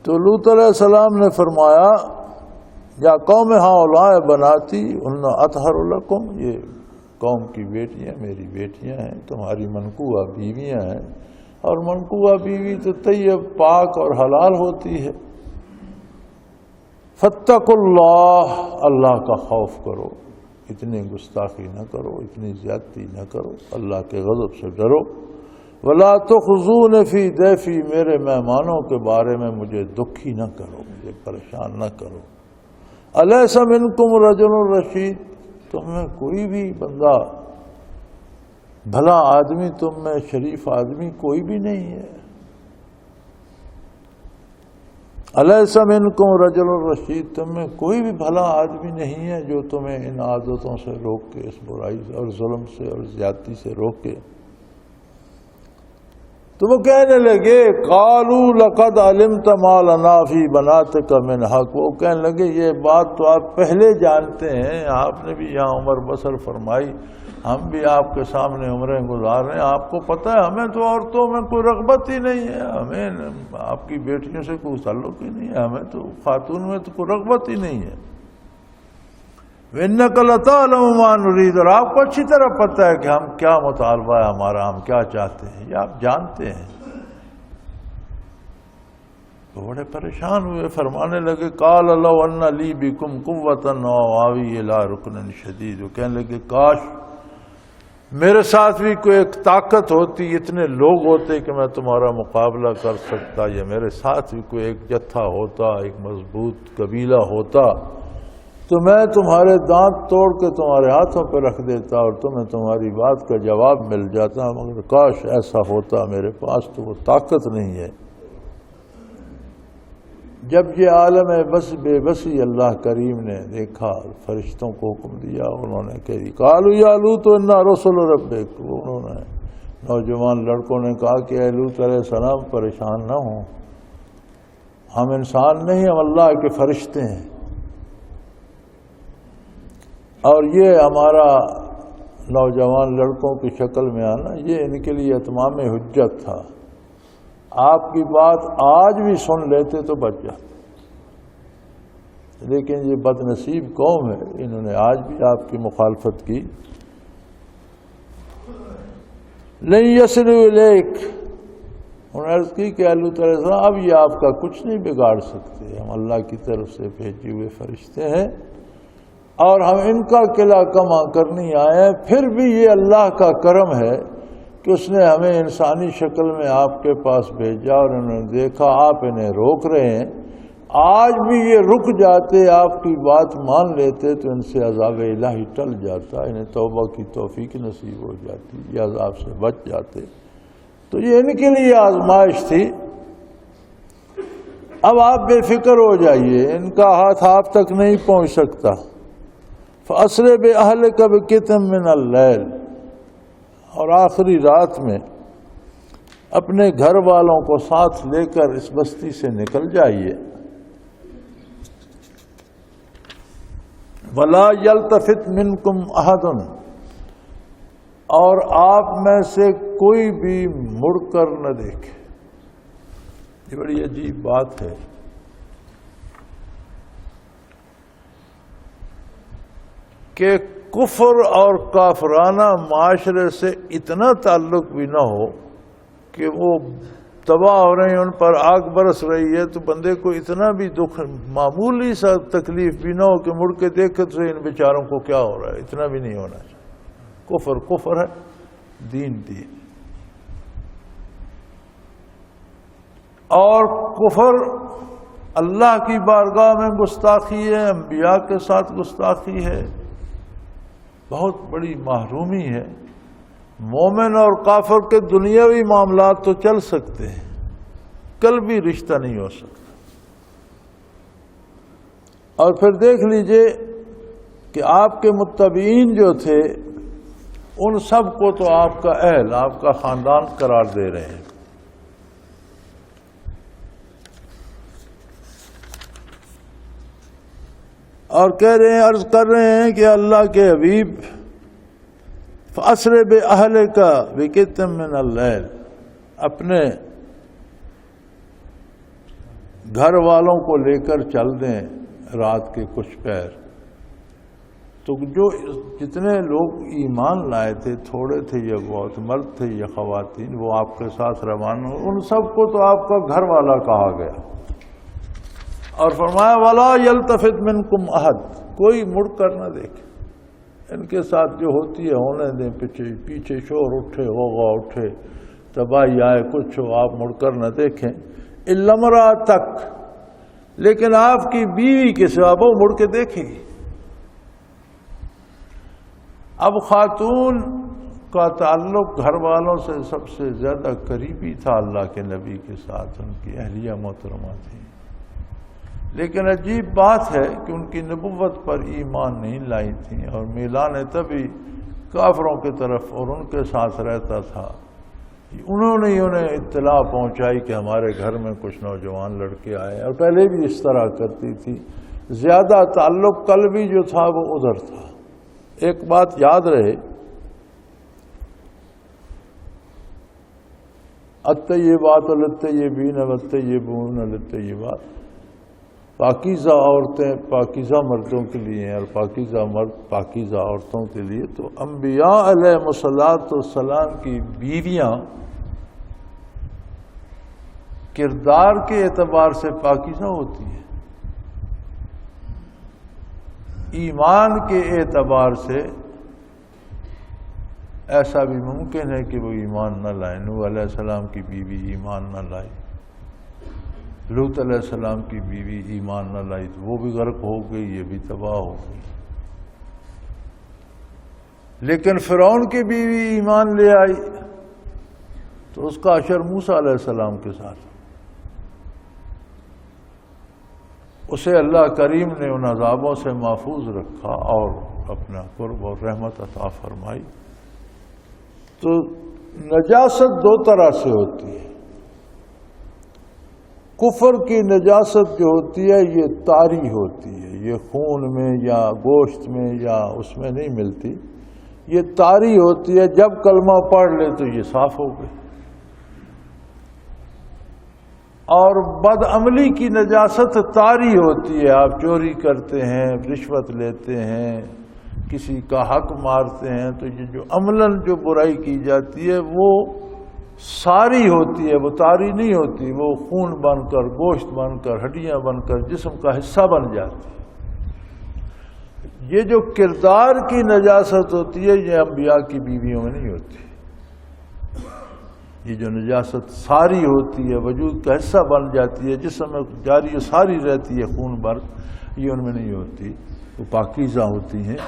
تو لوط علیہ السلام نے فرمایا یا قوم ہؤلاء بناتی ان اطہر لکم، یہ قوم کی بیٹیاں میری بیٹیاں ہیں، تمہاری منقوہ بیویاں ہیں، اور منقوہ بیوی تو طیب، پاک اور حلال ہوتی ہے۔ فاتقوا اللہ، اللہ کا خوف کرو، اتنی گستاخی نہ کرو، اتنی زیادتی نہ کرو، اللہ کے غضب سے ڈرو۔ ولا تخزون فی ضیفی، میرے مہمانوں کے بارے میں مجھے دکھی نہ کرو، مجھے پریشان نہ کرو۔ الیس منکم رجل رشید، تم میں کوئی بھی بندہ بھلا آدمی، تم میں شریف آدمی کوئی بھی نہیں ہے۔ الیس منکم رجل رشید، تم میں کوئی بھی بھلا آدمی نہیں ہے جو تمہیں ان عادتوں سے روکے، اس برائی اور ظلم سے اور زیادتی سے روکے۔ تو وہ کہنے لگے قالوا لقد علمت ما لنا فی بناتک من حق، وہ کہنے لگے یہ بات تو آپ پہلے جانتے ہیں، آپ نے بھی یہاں عمر بسر فرمائی، ہم بھی آپ کے سامنے عمریں گزار رہے ہیں، آپ کو پتہ ہے ہمیں تو عورتوں میں کوئی رغبت ہی نہیں ہے، ہمیں آپ کی بیٹیوں سے کوئی تعلق ہی نہیں ہے، ہمیں تو خاتون میں تو کوئی رغبت ہی نہیں ہے۔ وَإِنَّكَ لَتَعْلَمُ مَا نُرِيدُ، اور آپ کو اچھی طرح پتہ ہے کہ ہم کیا مطالبہ ہے ہمارا، ہم کیا چاہتے ہیں، یہ آپ جانتے ہیں۔ تو بڑے پریشان ہوئے، فرمانے لگے قَالَ لَوْ أَنَّ لِي بِكُمْ قُوَّةً أَوْ آوِي إِلَىٰ رُكْنٍ شَدِيدٍ، وہ کہنے لگے کاش میرے ساتھ بھی کوئی ایک طاقت ہوتی، اتنے لوگ ہوتے کہ میں تمہارا مقابلہ کر سکتا، یا میرے ساتھ بھی کوئی ایک جتھا ہوتا، ایک مضبوط قبیلہ ہوتا، تو میں تمہارے دانت توڑ کے تمہارے ہاتھوں پہ رکھ دیتا اور تمہیں تمہاری بات کا جواب مل جاتا، مگر کاش ایسا ہوتا، میرے پاس تو وہ طاقت نہیں ہے۔ جب یہ عالم بے بسی اللہ کریم نے دیکھا، فرشتوں کو حکم دیا، انہوں نے کہی قالوا یا لوط انا رسل ربک، انہوں نے نوجوان لڑکوں نے کہا کہ اے لوط علیہ السلام پریشان نہ ہوں، ہم انسان نہیں، ہم اللہ کے فرشتے ہیں، اور یہ ہمارا نوجوان لڑکوں کی شکل میں آنا یہ ان کے لیے اتمام حجت تھا، آپ کی بات آج بھی سن لیتے تو بچ جاتے، لیکن یہ بد نصیب قوم ہے، انہوں نے آج بھی آپ کی مخالفت کی۔ لن یصلوا الیک، انہوں نے عرض کی کہ اللہ تعالیٰ اب یہ آپ کا کچھ نہیں بگاڑ سکتے، ہم اللہ کی طرف سے بھیجے ہوئے فرشتے ہیں اور ہم ان کا قلعہ کما کرنے آئے ہیں۔ پھر بھی یہ اللہ کا کرم ہے کہ اس نے ہمیں انسانی شکل میں آپ کے پاس بھیجا، اور انہوں نے دیکھا آپ انہیں روک رہے ہیں، آج بھی یہ رک جاتے، آپ کی بات مان لیتے تو ان سے عذاب الہی ٹل جاتا، انہیں توبہ کی توفیق نصیب ہو جاتی، یہ عذاب سے بچ جاتے۔ تو یہ ان کے لیے آزمائش تھی۔ اب آپ بے فکر ہو جائیے، ان کا ہاتھ آپ تک نہیں پہنچ سکتا۔ فَأَسْرِ بِأَهْلِكَ بِقِطْعٍ مِّنَ اللَّيْلِ، اور آخری رات میں اپنے گھر والوں کو ساتھ لے کر اس بستی سے نکل جائیے۔ وَلَا يَلْتَفِتْ مِنْكُمْ أَحَدٌ، اور آپ میں سے کوئی بھی مڑ کر نہ دیکھے۔ یہ بڑی عجیب بات ہے کہ کفر اور کافرانہ معاشرے سے اتنا تعلق بھی نہ ہو کہ وہ تباہ ہو رہے ہیں، ان پر آگ برس رہی ہے، تو بندے کو اتنا بھی دکھ، معمولی سا تکلیف بھی نہ ہو کہ مڑ کے دیکھے تو ان بیچاروں کو کیا ہو رہا ہے، اتنا بھی نہیں ہونا چاہیے۔ کفر کفر ہے، دین دین، اور کفر اللہ کی بارگاہ میں گستاخی ہے، انبیاء کے ساتھ گستاخی ہے، بہت بڑی محرومی ہے۔ مومن اور کافر کے دنیاوی معاملات تو چل سکتے ہیں، قلبی رشتہ نہیں ہو سکتا۔ اور پھر دیکھ لیجئے کہ آپ کے متبعین جو تھے ان سب کو تو آپ کا اہل، آپ کا خاندان قرار دے رہے ہیں۔ اور کہہ رہے ہیں، عرض کر رہے ہیں کہ اللہ کے حبیب فَأَسْرِ بِأَهْلِكَ بِقِطْعٍ مِّنَ اللَّيْلِ، اپنے گھر والوں کو لے کر چل دیں رات کے کچھ پہر۔ تو جو جتنے لوگ ایمان لائے تھے، تھوڑے تھے یا بہت، مرد تھے یا خواتین، وہ آپ کے ساتھ روانہ ہو، ان سب کو تو آپ کا گھر والا کہا گیا۔ اور فرمایا وَلَا يَلْتَفِتْ مِنْكُمْ أَحَدٌ، کوئی مڑ کر نہ دیکھے۔ ان کے ساتھ جو ہوتی ہے ہونے دیں، پیچھے شور اٹھے، غوغا اٹھے، تباہی آئے، کچھ ہو، آپ مڑ کر نہ دیکھیں۔ إِلَّا امْرَأَتَكَ، لیکن آپ کی بیوی کے سوا وہ مڑ کے دیکھے گی۔ اب خاتون کا تعلق گھر والوں سے سب سے زیادہ قریبی تھا اللہ کے نبی کے ساتھ، ان کی اہلیہ محترمہ تھی، لیکن عجیب بات ہے کہ ان کی نبوت پر ایمان نہیں لائی تھیں، اور میلان تبھی کافروں کی طرف اور ان کے ساتھ رہتا تھا۔ انہوں نے انہیں اطلاع پہنچائی کہ ہمارے گھر میں کچھ نوجوان لڑکے آئے، اور پہلے بھی اس طرح کرتی تھی۔ زیادہ تعلق قلبی جو تھا وہ ادھر تھا۔ ایک بات یاد رہے، الطیبات للطیبین والطیبون للطیبات، پاکیزہ عورتیں پاکیزہ مردوں کے لیے ہیں، اور پاکیزہ مرد پاکیزہ عورتوں کے لیے۔ تو انبیاء علیہ السلام کی بیویاں کردار کے اعتبار سے پاکیزہ ہوتی ہیں، ایمان کے اعتبار سے ایسا بھی ممکن ہے کہ وہ ایمان نہ لائیں۔ نوح علیہ السلام کی بیوی ایمان نہ لائی، لوط علیہ السلام کی بیوی ایمان نہ لائی تو وہ بھی غرق ہو گئی، یہ بھی تباہ ہو گئی۔ لیکن فرعون کی بیوی ایمان لے آئی تو اس کا حشر موسیٰ علیہ السلام کے ساتھ، اسے اللہ کریم نے ان عذابوں سے محفوظ رکھا اور اپنا قرب اور رحمت عطا فرمائی۔ تو نجاست دو طرح سے ہوتی ہے۔ کفر کی نجاست جو ہوتی ہے یہ طاری ہوتی ہے، یہ خون میں یا گوشت میں یا اس میں نہیں ملتی، یہ طاری ہوتی ہے۔ جب کلمہ پڑھ لے تو یہ صاف ہو گئے۔ اور بد عملی کی نجاست طاری ہوتی ہے، آپ چوری کرتے ہیں، رشوت لیتے ہیں، کسی کا حق مارتے ہیں، تو یہ جو عملاً جو برائی کی جاتی ہے وہ ساری ہوتی ہے، وہ طاری نہیں ہوتی، وہ خون بن کر، گوشت بن کر، ہڈیاں بن کر جسم کا حصہ بن جاتی ہے۔ یہ جو کردار کی نجاست ہوتی ہے یہ انبیاء کی بیویوں میں نہیں ہوتی۔ یہ جو نجاست ساری ہوتی ہے، وجود کا حصہ بن جاتی ہے، جسم میں جاری و ساری رہتی ہے، خون برق، یہ ان میں نہیں ہوتی، وہ پاکیزہ ہوتی ہیں۔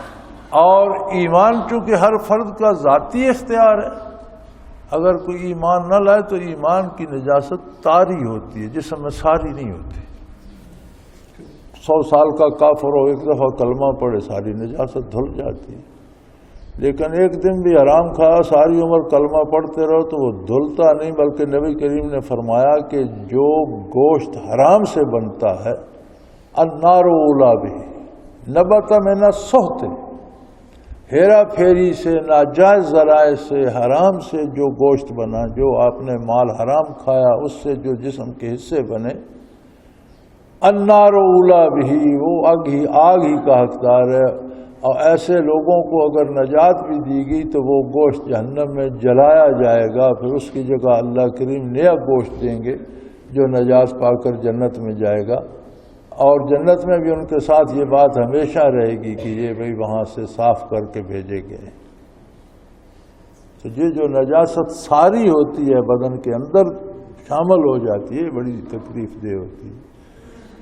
اور ایمان چونکہ ہر فرد کا ذاتی اختیار ہے، اگر کوئی ایمان نہ لائے تو ایمان کی نجاست طاری ہوتی ہے، جسم میں ساری نہیں ہوتی۔ 100 سال کا کافر ہو، ایک دفعہ کلمہ پڑھے، ساری نجاست دھل جاتی ہے۔ لیکن ایک دن بھی حرام کھایا، ساری عمر کلمہ پڑھتے رہو تو وہ دھلتا نہیں، بلکہ نبی کریم نے فرمایا کہ جو گوشت حرام سے بنتا ہے النار اولی بہ نبت من السحت، ہیرا پھیری سے، ناجائز ذرائع سے، حرام سے جو گوشت بنا، جو آپ نے مال حرام کھایا اس سے جو جسم کے حصے بنے، النار اولی بہ، وہ آگ ہی کا حقدار ہے۔ اور ایسے لوگوں کو اگر نجات بھی دی گئی تو وہ گوشت جہنم میں جلایا جائے گا، پھر اس کی جگہ اللہ کریم نیا گوشت دیں گے جو نجات پا کر جنت میں جائے گا۔ اور جنت میں بھی ان کے ساتھ یہ بات ہمیشہ رہے گی کہ یہ بھئی وہاں سے صاف کر کے بھیجے گئے۔ تو یہ جو نجاست ساری ہوتی ہے، بدن کے اندر شامل ہو جاتی ہے، بڑی تکلیف دہ ہوتی ہے۔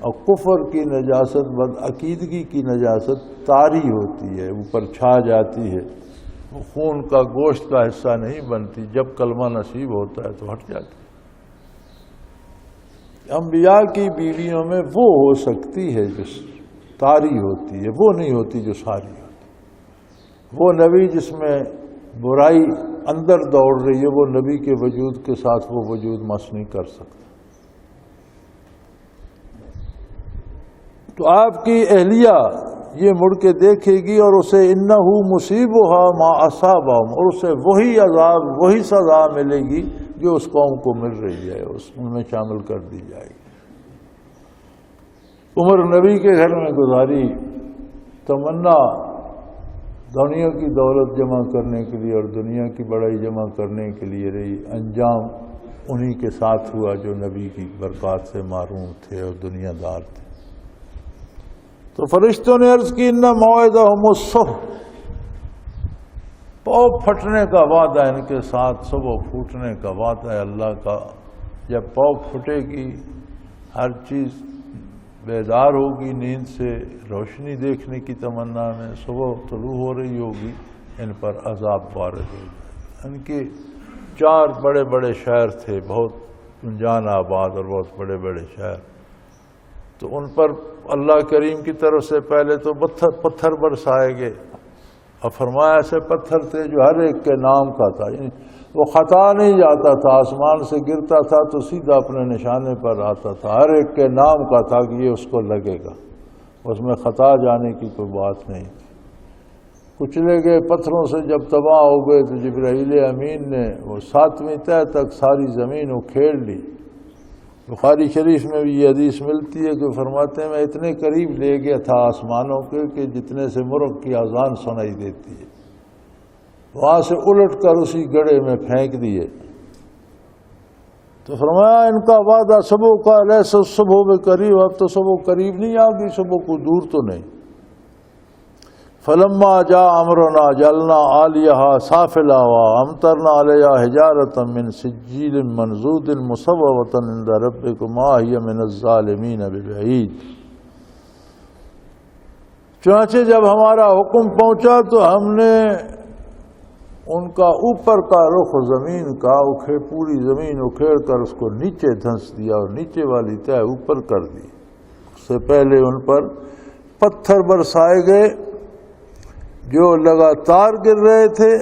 اور کفر کی نجاست، بدعقیدگی کی نجاست طاری ہوتی ہے، اوپر چھا جاتی ہے، وہ خون کا گوشت کا حصہ نہیں بنتی، جب کلمہ نصیب ہوتا ہے تو ہٹ جاتی ہے۔ انبیاء کی بیویوں میں وہ ہو سکتی ہے جو طاری ہوتی ہے، وہ نہیں ہوتی جو ساری ہوتی۔ وہ نبی جس میں برائی اندر دوڑ رہی ہے، وہ نبی کے وجود کے ساتھ وہ وجود مس نہیں کر سکتا۔ تو آپ کی اہلیہ یہ مڑ کے دیکھے گی اور اسے انہ مصیبھا ما اصابہم، اور اسے وہی عذاب، وہی سزا ملے گی جو اس قوم کو مل رہی ہے، ان میں شامل کر دی جائے گی۔ عمر نبی کے گھر میں گزاری، تمنا دنیا کی دولت جمع کرنے کے لیے اور دنیا کی بڑائی جمع کرنے کے لیے رہی، انجام انہی کے ساتھ ہوا جو نبی کی برکات سے محروم تھے اور دنیا دار تھے۔ تو فرشتوں نے عرض کی ان موعدہم الصبح، پاؤ پھٹنے کا وعدہ ان کے ساتھ، صبح پھوٹنے کا وعدہ ہے اللہ کا۔ جب پاؤ پھٹے گی، ہر چیز بیدار ہوگی، نیند سے روشنی دیکھنے کی تمنا میں، صبح طلوع ہو رہی ہوگی، ان پر عذاب وارد ہو جائے۔ ان کے 4 بڑے بڑے شہر تھے، بہت جان آباد اور بہت بڑے بڑے شہر، تو ان پر اللہ کریم کی طرف سے پہلے تو پتھر برسائے گئے، اور فرمایا ایسے پتھر تھے جو ہر ایک کے نام کا تھا، یعنی وہ خطا نہیں جاتا تھا، آسمان سے گرتا تھا تو سیدھا اپنے نشانے پر آتا تھا، ہر ایک کے نام کا تھا کہ یہ اس کو لگے گا، اس میں خطا جانے کی کوئی بات نہیں تھی۔ کچلے گئے پتھروں سے جب تباہ ہو گئے تو جبرائیل امین نے وہ 7ویں تہ تک ساری زمین اکھیڑ لی۔ بخاری شریف میں بھی یہ حدیث ملتی ہے کہ فرماتے ہیں میں اتنے قریب لے گیا تھا آسمانوں کے کہ جتنے سے مرغ کی اذان سنائی دیتی ہے، وہاں سے الٹ کر اسی گڑھے میں پھینک دیے۔ تو فرمایا ان کا وعدہ صبح کا لیس صبح میں قریب، اب تو صبح قریب نہیں آ گئی، صبح کو دور تو نہیں۔ فلما جاء امرنا جعلنا عالیہا سافلا وامطرنا علیہا حجارۃ من سجیل منضود مصوبۃ عند ربکم ما ہی من الظالمین ببعید۔ چنانچہ جب ہمارا حکم پہنچا تو ہم نے ان کا اوپر کا رخ زمین کا پوری زمین اکھیڑ کر اس کو نیچے دھنس دیا اور نیچے والی تہ اوپر کر دی۔ اس سے پہلے ان پر پتھر برسائے گئے جو لگاتار گر رہے تھے،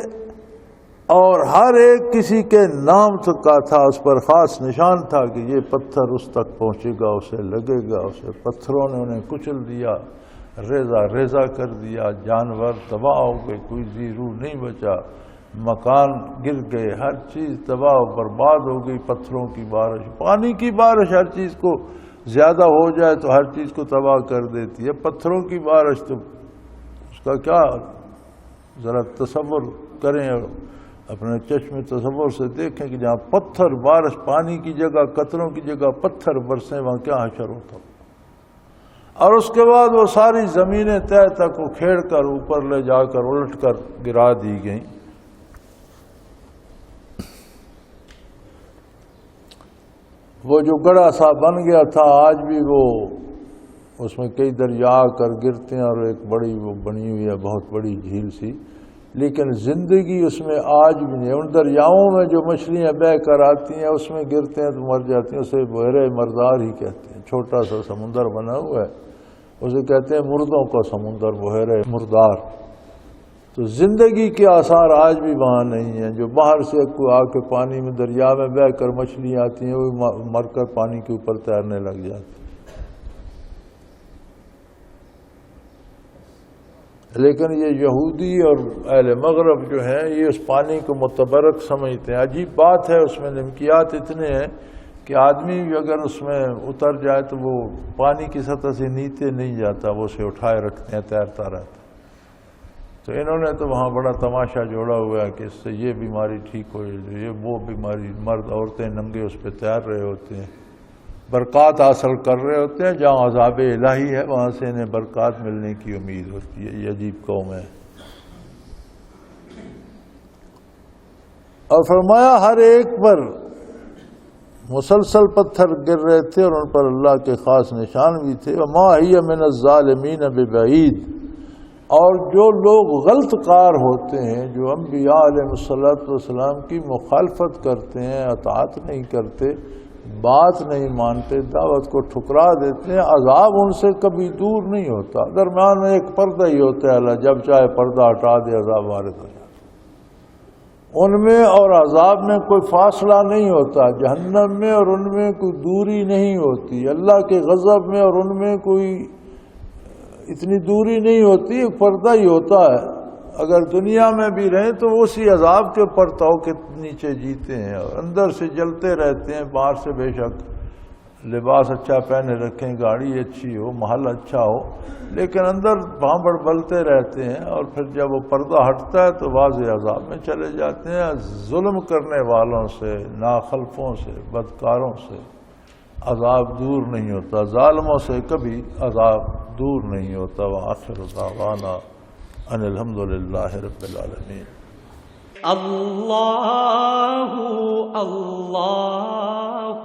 اور ہر ایک کسی کے نام کا تھا، اس پر خاص نشان تھا کہ یہ پتھر اس تک پہنچے گا، اسے لگے گا، اسے پتھروں نے انہیں کچل دیا، ریزہ ریزہ کر دیا، جانور تباہ ہو گئے، کوئی زی روح نہیں بچا، مکان گر گئے، ہر چیز تباہ و برباد ہو گئی۔ پتھروں کی بارش، پانی کی بارش ہر چیز کو زیادہ ہو جائے تو ہر چیز کو تباہ کر دیتی ہے، پتھروں کی بارش تو اس کا کیا، ذرا تصور کریں اور اپنے چشم تصور سے دیکھیں کہ جہاں پتھر بارش، پانی کی جگہ قطروں کی جگہ پتھر برسیں، وہاں کیا حشر ہوتا۔ اور اس کے بعد وہ ساری زمینیں تہ تک وہ کھیڑ کر اوپر لے جا کر الٹ کر گرا دی گئیں۔ وہ جو گڑھا سا بن گیا تھا آج بھی وہ اس میں کئی دریا آ کر گرتے ہیں، اور ایک بڑی وہ بنی ہوئی ہے بہت بڑی جھیل سی، لیکن زندگی اس میں آج بھی نہیں۔ ان دریاؤں میں جو مچھلیاں بہہ کر آتی ہیں اس میں گرتے ہیں تو مر جاتی ہیں، اسے بحر مردار ہی کہتے ہیں، چھوٹا سا سمندر بنا ہوا ہے، اسے کہتے ہیں مردوں کا سمندر، بحر مردار۔ تو زندگی کے آثار آج بھی وہاں نہیں ہیں۔ جو باہر سے کوئی آ کے پانی میں دریا میں بہہ کر مچھلیاں آتی ہیں وہ مر کر پانی کے اوپر تیرنے لگ جاتی ہیں۔ لیکن یہ یہودی اور اہل مغرب جو ہیں یہ اس پانی کو متبرک سمجھتے ہیں۔ عجیب بات ہے، اس میں نمکیات اتنے ہیں کہ آدمی اگر اس میں اتر جائے تو وہ پانی کی سطح سے نیچے نہیں جاتا، وہ اسے اٹھائے رکھتے ہیں، تیرتا رہتا ہے۔ تو انہوں نے تو وہاں بڑا تماشا جوڑا ہوا ہے کہ اس سے یہ بیماری ٹھیک ہو جائے، یہ وہ بیماری، مرد عورتیں ننگے اس پہ تیر رہے ہوتے ہیں، برکات حاصل کر رہے ہوتے ہیں۔ جہاں عذاب الہی ہے وہاں سے انہیں برکات ملنے کی امید ہوتی ہے۔ یہ عجیب قوم ہے۔ اور فرمایا ہر ایک پر مسلسل پتھر گر رہے تھے اور ان پر اللہ کے خاص نشان بھی تھے۔ وما ہی من الظالمین ببعید، اور جو لوگ غلط کار ہوتے ہیں، جو انبیاء علیہ الصلوۃ والسلام کی مخالفت کرتے ہیں، اطاعت نہیں کرتے، بات نہیں مانتے، دعوت کو ٹھکرا دیتے ہیں، عذاب ان سے کبھی دور نہیں ہوتا، درمیان میں ایک پردہ ہی ہوتا ہے، اللہ جب چاہے پردہ ہٹا دے عذاب وارد ہو جاتا۔ ان میں اور عذاب میں کوئی فاصلہ نہیں ہوتا، جہنم میں اور ان میں کوئی دوری نہیں ہوتی، اللہ کے غضب میں اور ان میں کوئی اتنی دوری نہیں ہوتی، ایک پردہ ہی ہوتا ہے۔ اگر دنیا میں بھی رہیں تو اسی عذاب کے پرتاؤ کے نیچے جیتے ہیں، اور اندر سے جلتے رہتے ہیں۔ باہر سے بے شک لباس اچھا پہنے رکھیں، گاڑی اچھی ہو، محل اچھا ہو، لیکن اندر بھانبڑ بلتے رہتے ہیں، اور پھر جب وہ پردہ ہٹتا ہے تو واضح عذاب میں چلے جاتے ہیں۔ ظلم کرنے والوں سے، ناخلفوں سے، بدکاروں سے عذاب دور نہیں ہوتا، ظالموں سے کبھی عذاب دور نہیں ہوتا۔ وآخر دعوانا ان الحمد للہ رب العالمین۔ اللہ اللہ اللہ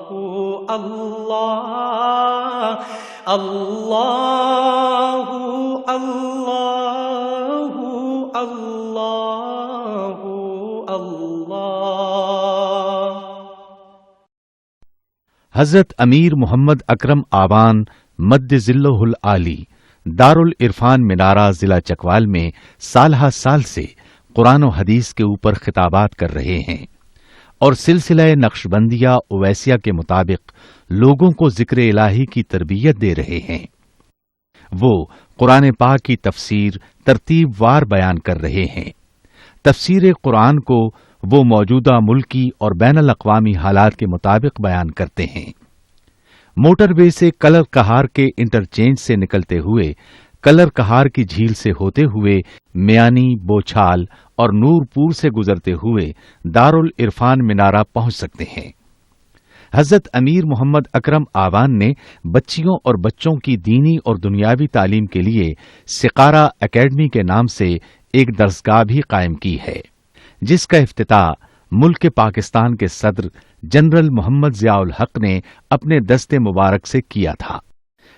اللہ اللہ اللہ اللہ اللہ۔ حضرت امیر محمد اکرم آبان مد ذلہ العالی دارالعرفان منارہ ضلع چکوال میں سالہ سال سے قرآن و حدیث کے اوپر خطابات کر رہے ہیں اور سلسلہ نقشبندیہ اویسیہ کے مطابق لوگوں کو ذکر الہی کی تربیت دے رہے ہیں۔ وہ قرآن پاک کی تفسیر ترتیب وار بیان کر رہے ہیں۔ تفسیر قرآن کو وہ موجودہ ملکی اور بین الاقوامی حالات کے مطابق بیان کرتے ہیں۔ موٹر وے سے کلر کہار کے انٹرچینج سے نکلتے ہوئے، کلر کہار کی جھیل سے ہوتے ہوئے میانی، بوچھال اور نور پور سے گزرتے ہوئے دارالعرفان منارہ پہنچ سکتے ہیں۔ حضرت امیر محمد اکرم آوان نے بچیوں اور بچوں کی دینی اور دنیاوی تعلیم کے لیے سقارہ اکیڈمی کے نام سے ایک درسگاہ بھی قائم کی ہے، جس کا افتتاح ملک پاکستان کے صدر جنرل محمد ضیاء الحق نے اپنے دست مبارک سے کیا تھا۔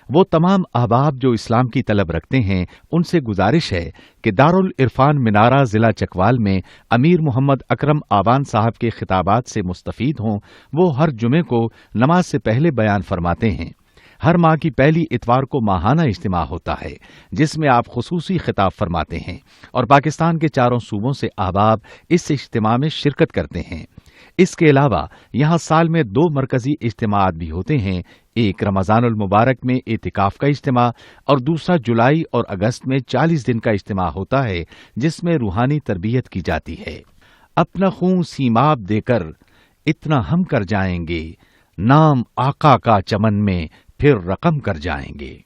وہ تمام احباب جو اسلام کی طلب رکھتے ہیں ان سے گزارش ہے کہ دارالعرفان منارہ ضلع چکوال میں امیر محمد اکرم آوان صاحب کے خطابات سے مستفید ہوں۔ وہ ہر جمعے کو نماز سے پہلے بیان فرماتے ہیں۔ ہر ماہ کی پہلی اتوار کو ماہانہ اجتماع ہوتا ہے جس میں آپ خصوصی خطاب فرماتے ہیں اور پاکستان کے چاروں صوبوں سے احباب اس اجتماع میں شرکت کرتے ہیں۔ اس کے علاوہ یہاں سال میں 2 مرکزی اجتماعات بھی ہوتے ہیں، ایک رمضان المبارک میں اعتکاف کا اجتماع اور دوسرا جولائی اور اگست میں 40 دن کا اجتماع ہوتا ہے جس میں روحانی تربیت کی جاتی ہے۔ اپنا خون سیماب دے کر اتنا ہم کر جائیں گے، نام آقا کا چمن میں پھر رقم کر جائیں گے۔